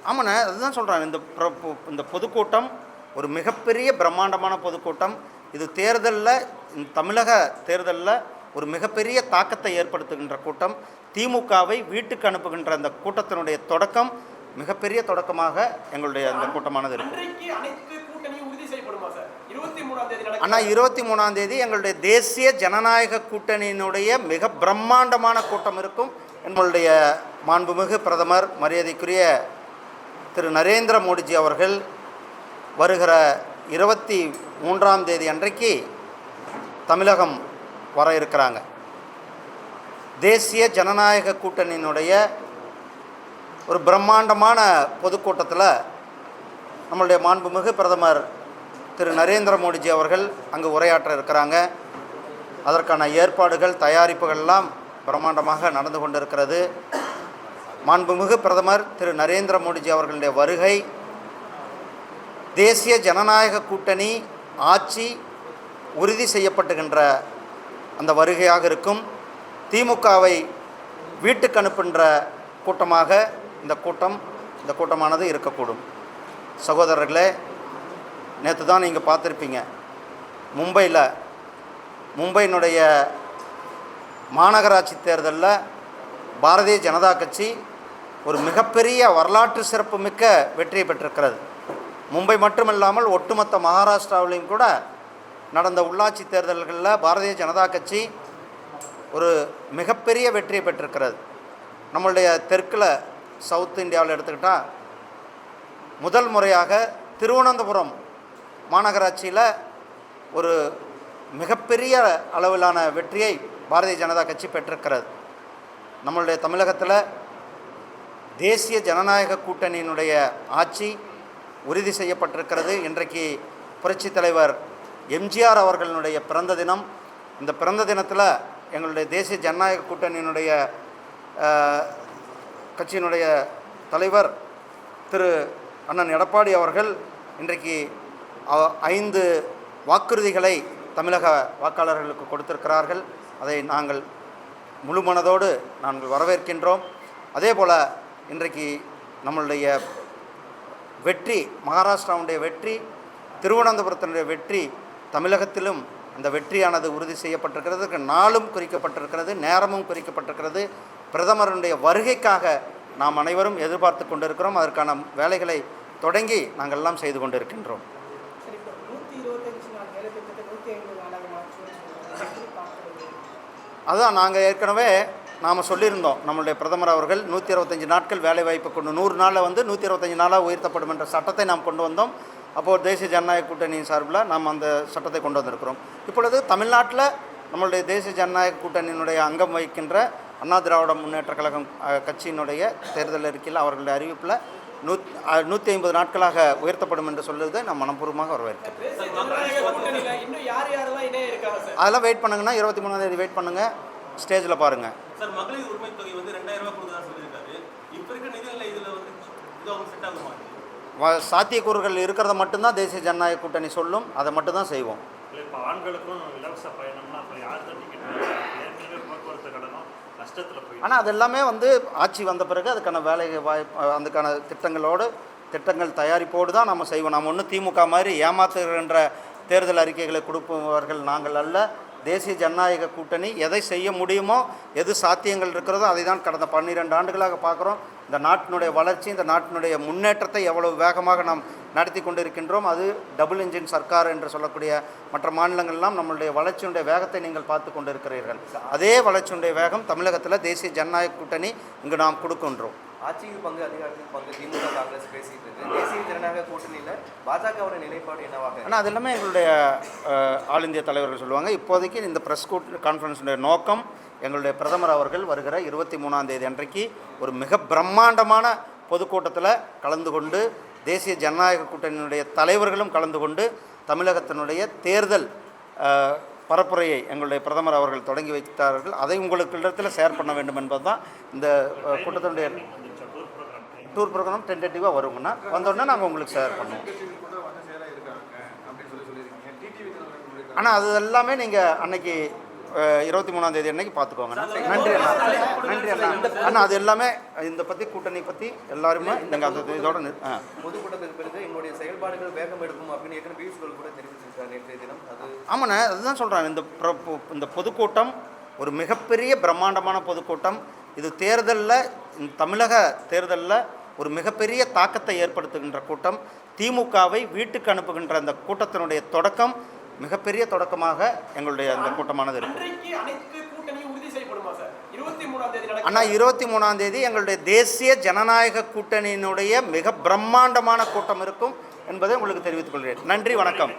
ஆமாண்ணே, அதுதான் சொல்கிறேன். இந்த பொதுக்கூட்டம் ஒரு மிகப்பெரிய பிரம்மாண்டமான பொதுக்கூட்டம். இது தேர்தலில், தமிழக தேர்தலில் ஒரு மிகப்பெரிய தாக்கத்தை ஏற்படுத்துகின்ற கூட்டம். திமுகவை வீட்டுக்கு அனுப்புகின்ற அந்த கூட்டத்தினுடைய தொடக்கம் மிகப்பெரிய தொடக்கமாக எங்களுடைய அந்த கூட்டமானது இருக்கும். ஆனால் 23ஆம் தேதி எங்களுடைய தேசிய ஜனநாயக கூட்டணியினுடைய மிக பிரம்மாண்டமான கூட்டம் இருக்கும். எங்களுடைய மாண்புமிகு பிரதமர் மரியாதைக்குரிய திரு நரேந்திர மோடிஜி அவர்கள் வருகிற 23ஆம் தேதி அன்றைக்கு தமிழகம் வர இருக்கிறாங்க. தேசிய ஜனநாயக கூட்டணியினுடைய ஒரு பிரம்மாண்டமான பொதுக்கூட்டத்தில் நம்மளுடைய மாண்புமிகு பிரதமர் திரு நரேந்திர மோடிஜி அவர்கள் அங்கு உரையாற்ற இருக்கிறாங்க. அதற்கான ஏற்பாடுகள், தயாரிப்புகள்லாம் பிரம்மாண்டமாக நடந்து கொண்டிருக்கிறது. மாண்புமிகு பிரதமர் திரு நரேந்திர மோடிஜி அவர்களுடைய வருகை தேசிய ஜனநாயக கூட்டணி ஆட்சி உறுதி செய்யப்பட்டுகின்ற அந்த வருகையாக இருக்கும். திமுகவை வீட்டுக்கு அனுப்புகின்ற கூட்டமாக இந்த கூட்டமானது இருக்கக்கூடும். சகோதரர்களே, நேற்று தான் நீங்கள் பார்த்துருப்பீங்க, மும்பையினுடைய மாநகராட்சி தேர்தலில் பாரதிய ஜனதா கட்சி ஒரு மிகப்பெரிய வரலாற்று சிறப்புமிக்க வெற்றியை பெற்றிருக்கிறது. மும்பை மட்டுமில்லாமல் ஒட்டுமொத்த மகாராஷ்டிராவிலையும் கூட நடந்த உள்ளாட்சி தேர்தல்களில் பாரதிய ஜனதா கட்சி ஒரு மிகப்பெரிய வெற்றியை பெற்றிருக்கிறது. நம்மளுடைய தெற்கில் சவுத் இந்தியாவில் எடுத்துக்கிட்டால் முதல் முறையாக திருவனந்தபுரம் மாநகராட்சியில் ஒரு மிகப்பெரிய அளவிலான வெற்றியை பாரதிய ஜனதா கட்சி பெற்றிருக்கிறது. நம்மளுடைய தமிழகத்தில் தேசிய ஜனநாயக கூட்டணியினுடைய ஆட்சி உறுதி செய்யப்பட்டிருக்கிறது. இன்றைக்கு புரட்சித் தலைவர் எம்ஜிஆர் அவர்களுடைய பிறந்த தினம். இந்த பிறந்த தினத்தில் எங்களுடைய தேசிய ஜனநாயக கூட்டணியினுடைய கட்சியினுடைய தலைவர் திரு அண்ணன் எடப்பாடி அவர்கள் இன்றைக்கு 5 வாக்குறுதிகளை தமிழக வாக்காளர்களுக்கு கொடுத்திருக்கிறார்கள். அதை நாங்கள் முழு மனதோடு நாங்கள் வரவேற்கின்றோம். அதே போல் இன்றைக்கு நம்மளுடைய வெற்றி, மகாராஷ்டிராவுடைய வெற்றி, திருவனந்தபுரத்தினுடைய வெற்றி, தமிழகத்திலும் அந்த வெற்றியானது உறுதி செய்யப்பட்டிருக்கிறது. நாளும் குறிக்கப்பட்டிருக்கிறது, நேரமும் குறிக்கப்பட்டிருக்கிறது. பிரதமருடைய வருகைக்காக நாம் அனைவரும் எதிர்பார்த்து கொண்டிருக்கிறோம். அதற்கான வேலைகளை தொடங்கி நாங்கள் எல்லாம் செய்து கொண்டிருக்கின்றோம். அதுதான் நாங்கள் ஏற்கனவே நாம் சொல்லியிருந்தோம். நம்மளுடைய பிரதமர் அவர்கள் 125 நாட்கள் வேலைவாய்ப்பு கொண்டு 100 நாளில் 125 நாளாக உயர்த்தப்படும் என்ற சட்டத்தை நாம் கொண்டு வந்தோம். அப்போது தேசிய ஜனநாயக கூட்டணியின் சார்பில் நாம் அந்த சட்டத்தை கொண்டு வந்திருக்கிறோம். இப்பொழுது தமிழ்நாட்டில் நம்மளுடைய தேசிய ஜனநாயக கூட்டணியினுடைய அங்கம் வகிக்கின்ற அண்ணா திராவிட முன்னேற்ற கழகம் கட்சியினுடைய தேர்தல் அறிக்கையில் அவர்களுடைய அறிவிப்பில் 150 நாட்களாக உயர்த்தப்படும் என்று சொல்லுவதை நாம் மனப்பூர்வமாக வரவேற்கிறோம். அதெல்லாம் வெயிட் பண்ணுங்கன்னா 23ஆம் தேதி வெயிட் பண்ணுங்கள், ஸ்டேஜில் பாருங்கள். சாத்தியக்கூறுகள் இருக்கிறத மட்டும்தான் தேசிய ஜனநாயக கூட்டணி சொல்லும், அதை மட்டும்தான் செய்வோம். ஆனால் அது எல்லாமே ஆட்சி வந்த பிறகு அதுக்கான வேலை வாய்ப்பு, அதுக்கான திட்டங்கள் தயாரிப்போடு தான் நம்ம செய்வோம். நம்ம ஒன்றும் திமுக மாதிரி ஏமாத்துகின்ற தேர்தல் அறிக்கைகளை கொடுப்பவர்கள் நாங்கள் அல்ல. தேசிய ஜனநாயக கூட்டணி எதை செய்ய முடியுமோ, எது சாத்தியங்கள் இருக்கிறதோ அதை தான் கடந்த 12 ஆண்டுகளாக பார்க்குறோம். இந்த நாட்டினுடைய வளர்ச்சி, இந்த நாட்டினுடைய முன்னேற்றத்தை எவ்வளவு வேகமாக நாம் நடத்தி கொண்டு இருக்கின்றோம். அது டபுள் இன்ஜின் சர்க்கார் என்று சொல்லக்கூடிய மற்ற மாநிலங்கள்லாம் நம்மளுடைய வளர்ச்சியுடைய வேகத்தை நீங்கள் பார்த்து கொண்டு இருக்கிறீர்கள். அதே வளர்ச்சியுடைய வேகம் தமிழகத்தில் தேசிய ஜனநாயக கூட்டணி இங்கு நாம் கொடுக்கின்றோம். ஆட்சிக்கு பங்கு, அதிகாரத்துக்கு பங்கு திமுக காங்கிரஸ் பேசிட்டு இருக்கு. தேசிய ஜனநாயக கூட்டணியில் பாஜகவோட நிலைப்பாடு என்னவாக? ஆனால் அது எல்லாமே எங்களுடைய ஆல் இந்திய தலைவர்கள் சொல்லுவாங்க. இப்போதைக்கு இந்த ப்ரெஸ் கான்ஃபரன்ஸுடைய நோக்கம் எங்களுடைய பிரதமர் அவர்கள் வருகிற 23ஆம் தேதி அன்றைக்கு ஒரு மிக பிரம்மாண்டமான பொதுக்கூட்டத்தில் கலந்து கொண்டு தேசிய ஜனநாயக கூட்டணியினுடைய தலைவர்களும் கலந்து கொண்டு தமிழகத்தினுடைய தேர்தல் பரப்புரையை எங்களுடைய பிரதமர் அவர்கள் தொடங்கி வைத்தார்கள். அதை உங்களுக்கு இடத்தில் ஷேர் பண்ண வேண்டும் என்பது தான் இந்த கூட்டத்தினுடைய டூர் ப்ரோக்ராம். டென்டேட்டிவாக வருங்கன்னா வந்தோடனே நாங்கள் உங்களுக்கு ஷேர் பண்ணுவோம். ஆனால் அது எல்லாமே நீங்கள் அன்னைக்கு 23ஆம் தேதி அன்னைக்கு பார்த்துக்கோங்க. நன்றி அண்ணா, நன்றி அண்ணா. அண்ணா அது எல்லாமே இந்த பற்றி கூட்டணி பற்றி எல்லாருமே நீங்கள் அந்த இதோட பொதுக்கூட்டத்துக்கு பிறகு என்னுடைய செயல்பாடுகள் வேகம் எடுக்கும் அப்படின்னு ஏற்கனவே பியூஷ் கோயல் கூட தெரிவிச்சிருக்காரு நேற்றைய தினம். அது ஆமாண்ணே, அதுதான் சொல்கிறேன். இந்த பொதுக்கூட்டம் ஒரு மிகப்பெரிய பிரம்மாண்டமான பொதுக்கூட்டம். இது தேர்தலில், தமிழக தேர்தலில் ஒரு மிகப்பெரிய தாக்கத்தை ஏற்படுத்துகின்ற கூட்டம். திமுகவை வீட்டுக்கு அனுப்புகின்ற அந்த கூட்டத்தினுடைய தொடக்கம் மிகப்பெரிய தொடக்கமாக எங்களுடைய அந்த கூட்டமானது இருக்கும். அண்ணா 23ஆம் தேதி எங்களுடைய தேசிய ஜனநாயக கூட்டணியினுடைய மிக பிரம்மாண்டமான கூட்டம் இருக்கும் என்பதை உங்களுக்கு தெரிவித்துக் கொள்கிறேன். நன்றி, வணக்கம்.